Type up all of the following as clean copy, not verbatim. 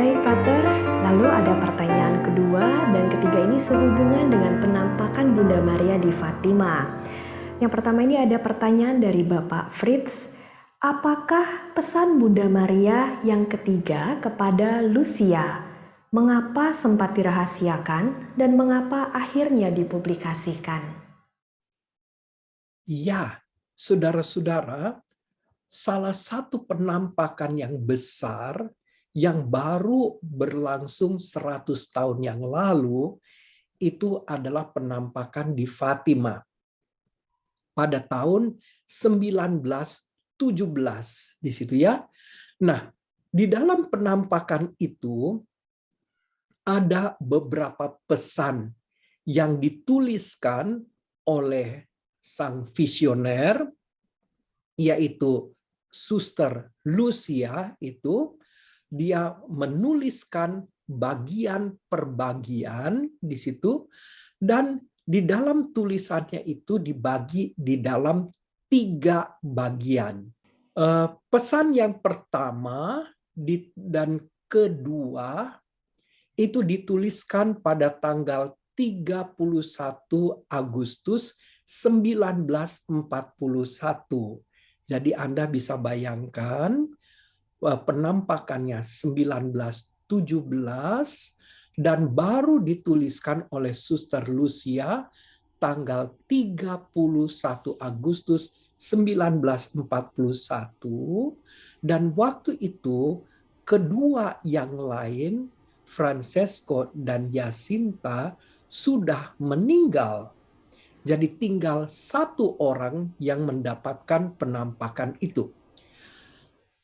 Baik, Pater. Lalu ada pertanyaan kedua dan ketiga ini sehubungan dengan penampakan Bunda Maria di Fatima. Yang pertama ini ada pertanyaan dari Bapak Fritz. Apakah pesan Bunda Maria yang ketiga kepada Lucia? Mengapa sempat dirahasiakan dan mengapa akhirnya dipublikasikan? Ya, saudara-saudara, salah satu penampakan yang besar yang baru berlangsung 100 tahun yang lalu itu adalah penampakan di Fatima pada tahun 1917 di situ ya. Nah, di dalam penampakan itu ada beberapa pesan yang dituliskan oleh sang visioner, yaitu Suster Lucia. Itu dia menuliskan bagian per bagian di situ, dan di dalam tulisannya itu dibagi di dalam 3 bagian. Pesan yang pertama dan kedua itu dituliskan pada tanggal 31 Agustus 1941. Jadi Anda bisa bayangkan penampakannya 1917 dan baru dituliskan oleh Suster Lucia tanggal 31 Agustus 1941, dan waktu itu kedua yang lain, Francesco dan Jacinta, sudah meninggal. Jadi tinggal satu orang yang mendapatkan penampakan itu.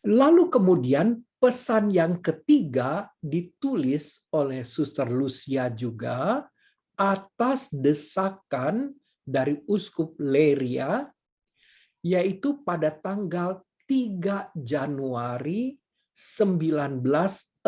Lalu kemudian pesan yang ketiga ditulis oleh Suster Lucia juga atas desakan dari Uskup Leiria, yaitu pada tanggal 3 Januari 1944.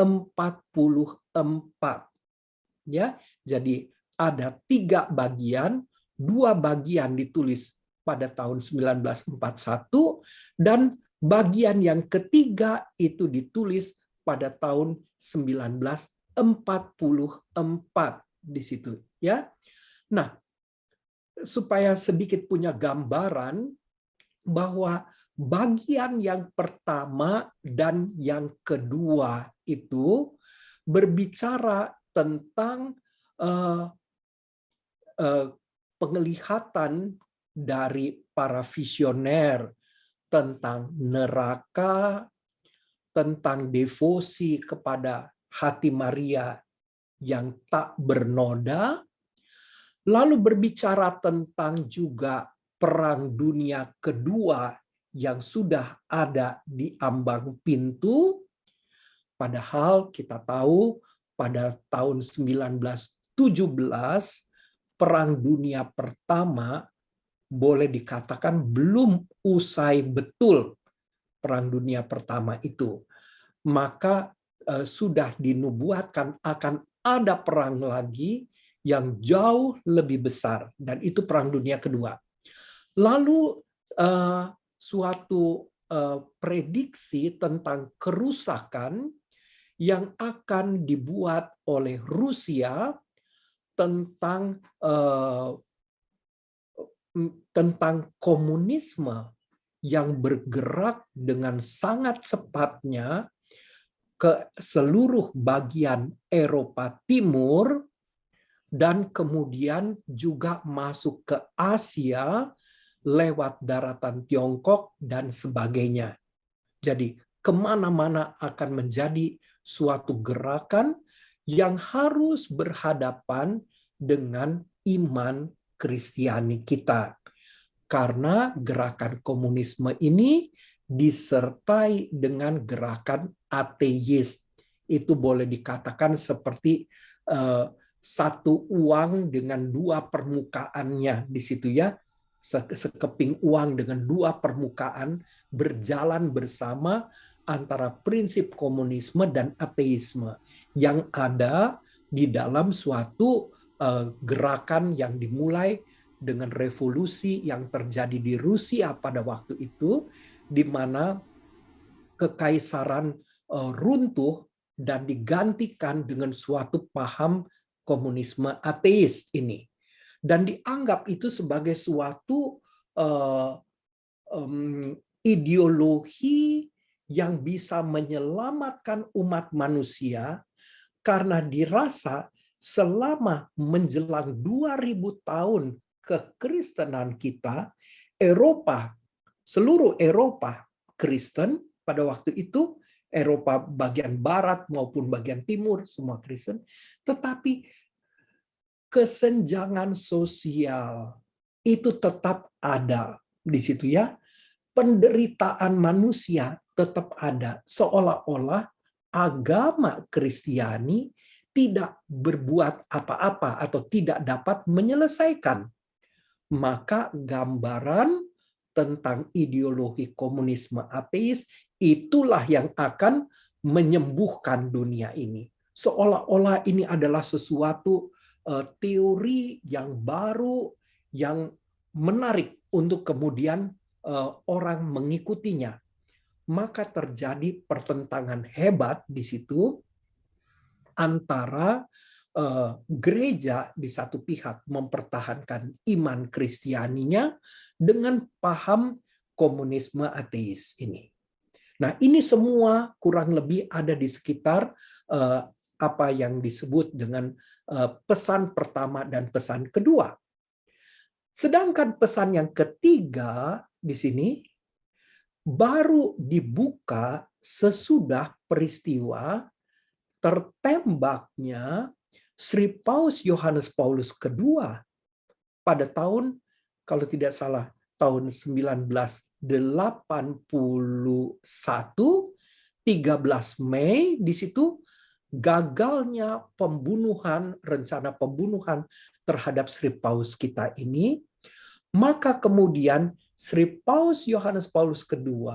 Ya, jadi ada 3 bagian, 2 bagian ditulis pada tahun 1941 dan bagian yang ketiga itu ditulis pada tahun 1944 di situ ya. Nah, supaya sedikit punya gambaran bahwa bagian yang pertama dan yang kedua itu berbicara tentang penglihatan dari para visioner tentang neraka, tentang devosi kepada hati Maria yang tak bernoda, lalu berbicara tentang juga Perang Dunia Kedua yang sudah ada di ambang pintu, padahal kita tahu pada tahun 1917 Perang Dunia Pertama boleh dikatakan belum usai betul. Perang Dunia Pertama itu, maka sudah dinubuatkan akan ada perang lagi yang jauh lebih besar, dan itu Perang Dunia Kedua. Lalu suatu prediksi tentang kerusakan yang akan dibuat oleh Rusia tentang komunisme yang bergerak dengan sangat cepatnya ke seluruh bagian Eropa Timur dan kemudian juga masuk ke Asia lewat daratan Tiongkok dan sebagainya. Jadi kemana-mana akan menjadi suatu gerakan yang harus berhadapan dengan iman Kristiani kita. Karena gerakan komunisme ini disertai dengan gerakan ateis. Itu boleh dikatakan seperti satu uang dengan 2 permukaannya di situ ya. Sekeping uang dengan 2 permukaan berjalan bersama antara prinsip komunisme dan ateisme yang ada di dalam suatu gerakan yang dimulai dengan revolusi yang terjadi di Rusia pada waktu itu, di mana kekaisaran runtuh dan digantikan dengan suatu paham komunisme ateis ini. Dan dianggap itu sebagai suatu ideologi yang bisa menyelamatkan umat manusia karena dirasa selama menjelang 2000 tahun kekristenan kita, seluruh Eropa Kristen pada waktu itu, Eropa bagian barat maupun bagian timur semua Kristen, tetapi kesenjangan sosial itu tetap ada di situ ya. Penderitaan manusia tetap ada, seolah-olah agama Kristiani tidak berbuat apa-apa atau tidak dapat menyelesaikan. Maka gambaran tentang ideologi komunisme ateis itulah yang akan menyembuhkan dunia ini. Seolah-olah ini adalah sesuatu teori yang baru, yang menarik untuk kemudian orang mengikutinya. Maka terjadi pertentangan hebat di situ antara gereja di satu pihak mempertahankan iman Kristianinya dengan paham komunisme ateis ini. Nah, ini semua kurang lebih ada di sekitar apa yang disebut dengan pesan pertama dan pesan kedua. Sedangkan pesan yang ketiga di sini baru dibuka sesudah peristiwa tertembaknya Sri Paus Yohanes Paulus II pada tahun, kalau tidak salah, tahun 1981, 13 Mei, di situ gagalnya rencana pembunuhan terhadap Sri Paus kita ini, maka kemudian Sri Paus Yohanes Paulus II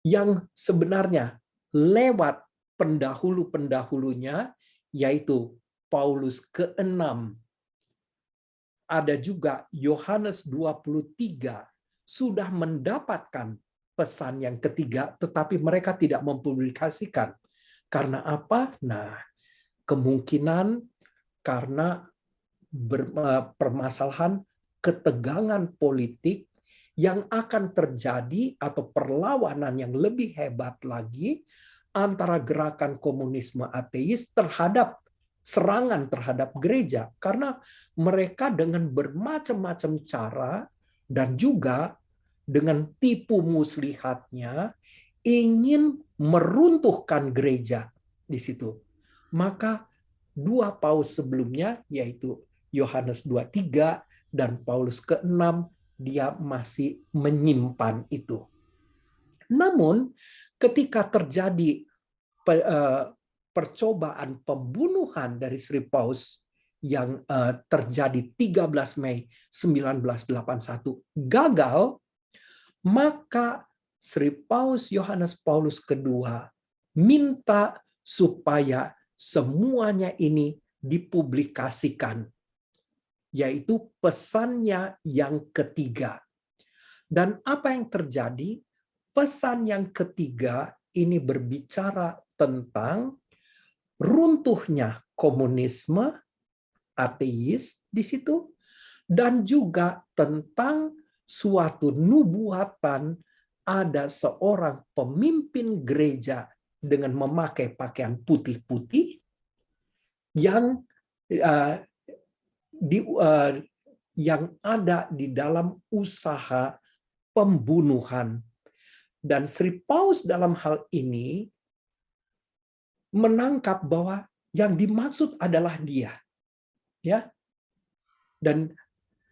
yang sebenarnya lewat pendahulu-pendahulunya, yaitu Paulus ke-6, ada juga Yohanes 23, sudah mendapatkan pesan yang ketiga, tetapi mereka tidak mempublikasikan. Karena apa? Nah, kemungkinan karena permasalahan ketegangan politik yang akan terjadi atau perlawanan yang lebih hebat lagi antara gerakan komunisme ateis terhadap serangan terhadap gereja, karena mereka dengan bermacam-macam cara dan juga dengan tipu muslihatnya ingin meruntuhkan gereja di situ. Maka dua paus sebelumnya, yaitu Yohanes 23 dan Paulus ke-6, dia masih menyimpan itu. Namun ketika terjadi percobaan pembunuhan dari Sri Paus yang terjadi 13 Mei 1981 gagal, maka Sri Paus Yohanes Paulus II minta supaya semuanya ini dipublikasikan, yaitu pesannya yang ketiga. Dan apa yang terjadi? Pesan yang ketiga ini berbicara tentang runtuhnya komunisme ateis di situ, dan juga tentang suatu nubuatan ada seorang pemimpin gereja dengan memakai pakaian putih-putih yang yang ada di dalam usaha pembunuhan. Dan Sri Paus dalam hal ini menangkap bahwa yang dimaksud adalah dia. Ya. Dan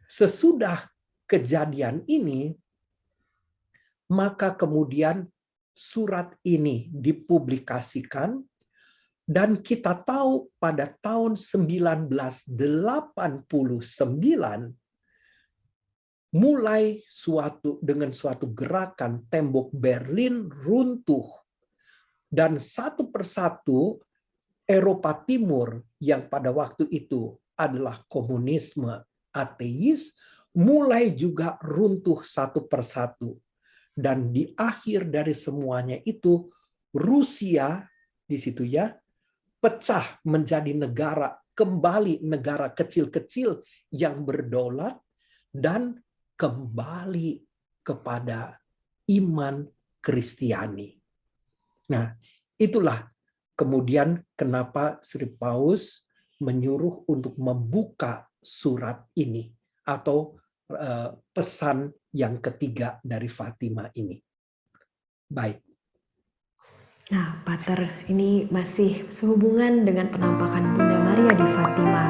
sesudah kejadian ini, maka kemudian surat ini dipublikasikan, dan kita tahu pada tahun 1989 mulai dengan suatu gerakan tembok Berlin runtuh, dan satu persatu Eropa Timur yang pada waktu itu adalah komunisme ateis mulai juga runtuh satu persatu. Dan di akhir dari semuanya itu Rusia di situ ya, pecah menjadi negara, kembali negara kecil-kecil yang berdaulat, dan kembali kepada iman Kristiani. Nah, itulah kemudian kenapa Sri Paus menyuruh untuk membuka surat ini atau pesan yang ketiga dari Fatima ini. Baik. Nah, Pater, ini masih sehubungan dengan penampakan Bunda Maria di Fatima.